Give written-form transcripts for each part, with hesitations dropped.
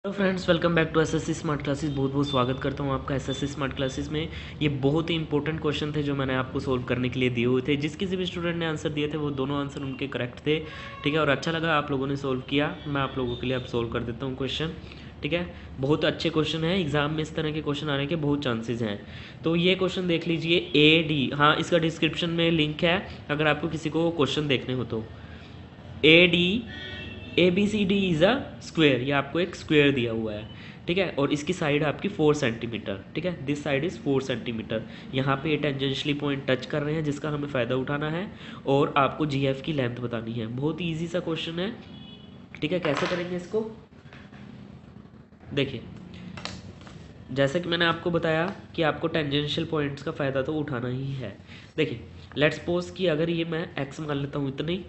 Hello friends, welcome back to SSC smart classes. बहुत बहुत स्वागत करता हूँ आपका एसएससी स्मार्ट क्लासेस में। ये बहुत ही इंपॉर्टेंट क्वेश्चन थे जो मैंने आपको सोल्व करने के लिए दिए हुए थे। जिस किसी भी स्टूडेंट ने आंसर दिए थे वो दोनों आंसर उनके करेक्ट थे। ठीक है, और अच्छा लगा आप लोगों ने सोल्व किया। मैं आप लोगों के लिए अब सोल्व कर देता हूँ क्वेश्चन। ठीक है, बहुत अच्छे क्वेश्चन हैं। एग्जाम में इस तरह के क्वेश्चन आने के बहुत चांसेस हैं। तो ये क्वेश्चन देख लीजिए, ए डी। हाँ, इसका डिस्क्रिप्शन में लिंक है अगर आपको किसी को क्वेश्चन देखने हो तो। A D, A B C D is a square. ये आपको एक स्क्वेयर दिया हुआ है। ठीक है, और इसकी साइड आपकी 4 सेंटीमीटर। ठीक है, दिस साइड इज़ 4 सेंटीमीटर। यहाँ पे ये टेंजेंशियली पॉइंट टच कर रहे हैं जिसका हमें फ़ायदा उठाना है, और आपको जी एफ की लेंथ बतानी है। बहुत ईजी सा क्वेश्चन है। ठीक है, कैसे करेंगे इसको देखिए। जैसे कि मैंने आपको बताया कि आपको टेंजेंशियल पॉइंट्स का फ़ायदा तो उठाना ही है। देखिए, लेट्स सपोज कि अगर ये मैं एक्स मान लेता हूँ इतनी।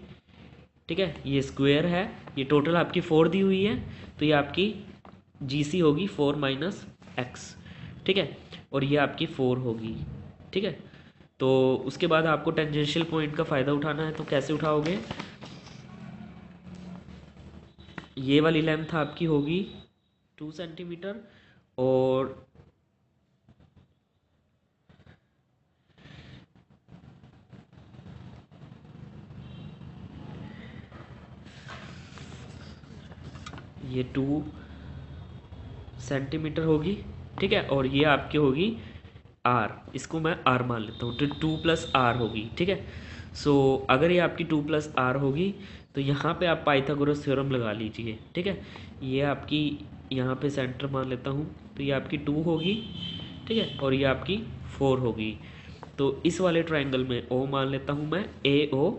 ठीक है, ये स्क्वायर है, ये टोटल आपकी 4 दी हुई है, तो ये आपकी जी सी होगी 4 माइनस एक्स। ठीक है, और ये आपकी 4 होगी। ठीक है, तो उसके बाद आपको टेंजेंशियल पॉइंट का फ़ायदा उठाना है। तो कैसे उठाओगे? ये वाली लेंथ आपकी होगी 2 सेंटीमीटर, और ये 2 सेंटीमीटर होगी। ठीक है, और ये आपकी होगी आर। इसको मैं आर मान लेता हूँ, तो 2 प्लस आर होगी। ठीक है, सो अगर ये आपकी 2 प्लस आर होगी तो यहाँ पे आप पाइथागोरस थ्योरम लगा लीजिए। ठीक है, ये आपकी यहाँ पे सेंटर मान लेता हूँ, तो ये आपकी 2 होगी। ठीक है, और ये आपकी 4 होगी। तो इस वाले ट्राइंगल में ओ मान लेता हूँ मैं, ए ओ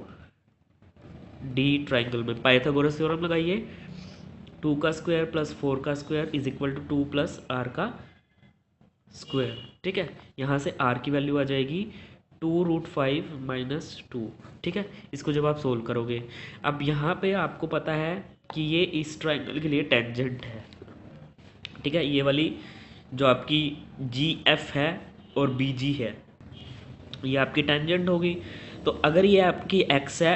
डी ट्राइंगल में पाइथागोरस थ्योरम लगाइए। 2 का स्क्वायर प्लस 4 का square is equal to 2 plus R का स्क्वायर। ठीक है, यहाँ से आर की वैल्यू आ जाएगी 2√5 माइनस 2। ठीक है, इसको जब आप सोल्व करोगे, अब यहाँ पे आपको पता है कि ये इस ट्राइंगल के लिए टेंजेंट है। ठीक है, ये वाली जो आपकी जी एफ है और बी जी है, ये आपकी टेंजेंट होगी। तो अगर ये आपकी एक्स है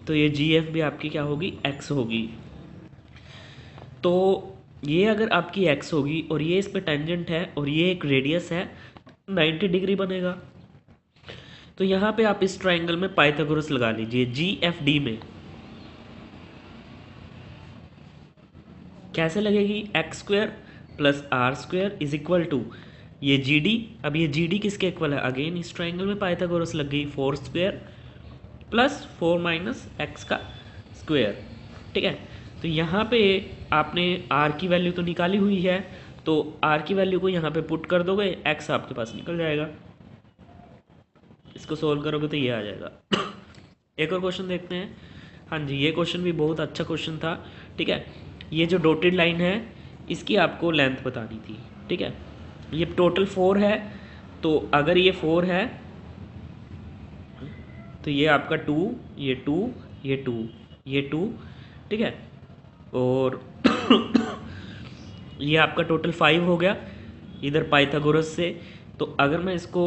तो ये जी एफ भी आपकी क्या होगी? एक्स होगी। तो ये अगर आपकी एक्स होगी और ये इस पे टेंजेंट है और ये एक रेडियस है, 90 डिग्री बनेगा। तो यहाँ पे आप इस ट्राइंगल में पाइथागोरस लगा लीजिए। जी एफ डी में कैसे लगेगी? X square plus R square is equal to ये जी डी। अब ये जी डी किसके इक्वल है? अगेन इस ट्राइंगल में पाइथागोरस लग गई, 4 स्क्वायर प्लस 4 माइनस एक्स का स्क्वायर। ठीक है, तो यहाँ पे आपने आर की वैल्यू तो निकाली हुई है, तो आर की वैल्यू को यहाँ पे पुट कर दोगे, एक्स आपके पास निकल जाएगा। इसको सोल्व करोगे तो ये आ जाएगा। एक और क्वेश्चन देखते हैं। हाँ जी, ये क्वेश्चन भी बहुत अच्छा क्वेश्चन था। ठीक है, ये जो डॉटेड लाइन है इसकी आपको लेंथ बतानी थी। ठीक है, ये टोटल 4 है, तो अगर ये 4 है तो ये आपका 2, ये 2, ये 2, ये 2। ठीक है, और ये आपका टोटल 5 हो गया इधर पाइथागोरस से। तो अगर मैं इसको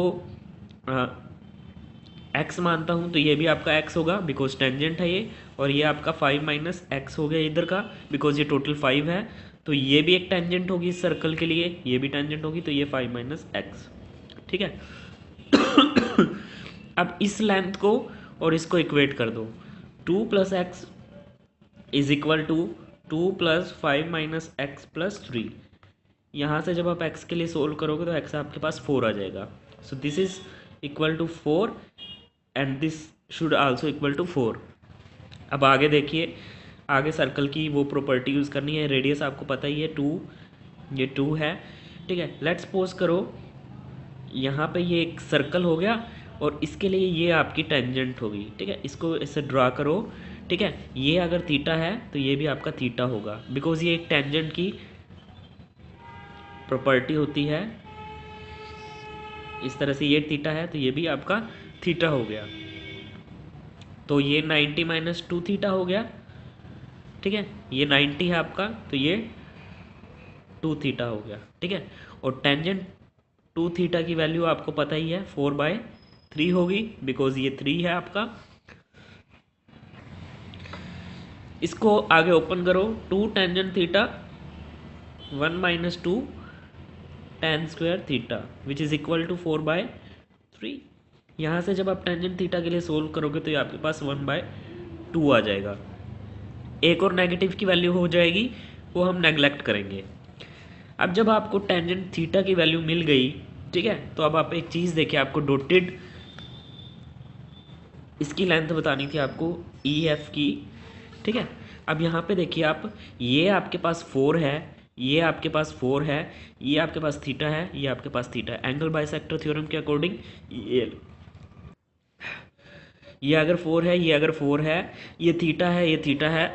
एक्स मानता हूँ तो ये भी आपका एक्स होगा बिकॉज टेंजेंट है ये, और ये आपका 5 माइनस एक्स हो गया इधर का बिकॉज ये टोटल 5 है। तो ये भी एक टेंजेंट होगी इस सर्कल के लिए, ये भी टेंजेंट होगी, तो ये 5 माइनस एक्स। ठीक है। अब इस लेंथ को और इसको इक्वेट कर दो। 2 plus X is equal to 2 plus 5 minus X plus 3। यहाँ से जब आप x के लिए सोल्व करोगे तो x आपके पास 4 आ जाएगा। So this is equal to 4 and this should also equal to 4। अब आगे देखिए, आगे सर्कल की वो प्रॉपर्टी यूज़ करनी है। रेडियस आपको पता ही है 2, ये 2 है। ठीक है, लेट्स सपोज करो यहाँ पे ये एक सर्कल हो गया और इसके लिए ये आपकी टेंजेंट होगी। ठीक है, इसको ऐसे ड्रा करो। ठीक है, ये अगर थीटा है तो ये भी आपका थीटा होगा बिकॉज ये एक टेंजेंट की प्रॉपर्टी होती है। इस तरह से ये थीटा है तो ये भी आपका थीटा हो गया। तो ये 90 माइनस 2 थीटा हो गया। ठीक है, ये 90 है आपका, तो ये 2 थीटा हो गया। ठीक है, और टेंजेंट 2 थीटा की वैल्यू आपको पता ही है 4/3 होगी बिकॉज ये 3 है आपका। इसको आगे ओपन करो, 2 tangent theta 1 minus 2 tan square theta which is equal to 4/3। यहाँ से जब आप टेंजेंट थीटा के लिए सोल्व करोगे तो ये आपके पास 1/2 आ जाएगा। एक और नेगेटिव की वैल्यू हो जाएगी, वो हम नेगलेक्ट करेंगे। अब जब आपको टेंजेंट थीटा की वैल्यू मिल गई, ठीक है, तो अब आप एक चीज़ देखिए, आपको डॉटेड इसकी लेंथ बतानी थी आपको ई एफ की, ठीक है। अब यहाँ पे देखिए आप, ये आपके पास 4 है, ये आपके पास 4 है, ये आपके पास थीटा है, ये आपके पास थीटा है। एंगल बाइसेक्टर थ्योरम के अकॉर्डिंग ये अगर 4 है, ये अगर 4 है, ये थीटा है, ये थीटा है,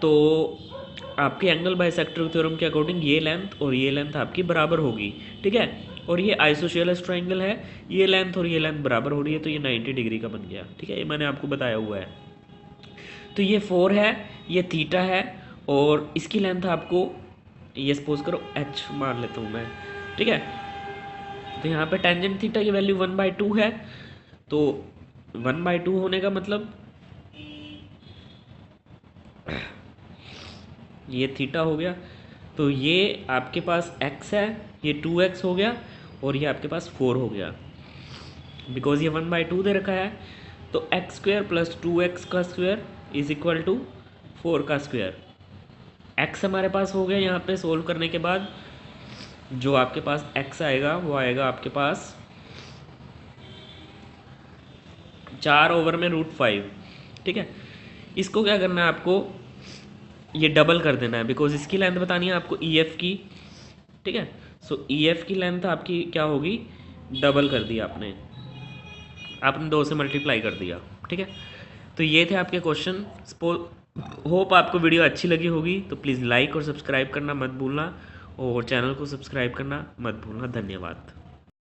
तो आपके एंगल बाइसेक्टर थ्योरम के अकॉर्डिंग ये लेंथ और ये लेंथ आपकी बराबर होगी, ठीक है। और ये आइसोसेलेस ट्रायंगल है, ये लेंथ और ये लेंथ बराबर हो रही है, तो ये 90 डिग्री का बन गया, ठीक है। ये मैंने आपको बताया हुआ है। तो ये 4 है, ये थीटा है, और इसकी लेंथ आपको ये सपोज करो h मान लेता हूँ मैं, ठीक है। तो यहाँ पे टेंजेंट थीटा की वैल्यू 1/2 है, तो 1/2 होने का मतलब ये थीटा हो गया, तो ये आपके पास x है, ये 2x हो गया, और ये आपके पास 4 हो गया। बिकॉज ये 1/2 दे रखा है, तो x स्क्वायर प्लस 2x का स्क्वायर इज इक्वल टू 4 का स्क्वायर। x हमारे पास हो गया, यहाँ पे सोल्व करने के बाद जो आपके पास x आएगा वो आएगा आपके पास 4/√5, ठीक है। इसको क्या करना है आपको, ये डबल कर देना है, बिकॉज इसकी लेंथ बतानी है आपको ई एफ की, ठीक है। सो ई एफ की लेंथ आपकी क्या होगी, डबल कर दिया आपने 2 से मल्टीप्लाई कर दिया, ठीक है। तो ये थे आपके क्वेश्चन। होप आपको वीडियो अच्छी लगी होगी, तो प्लीज़ लाइक और सब्सक्राइब करना मत भूलना, और चैनल को सब्सक्राइब करना मत भूलना। धन्यवाद।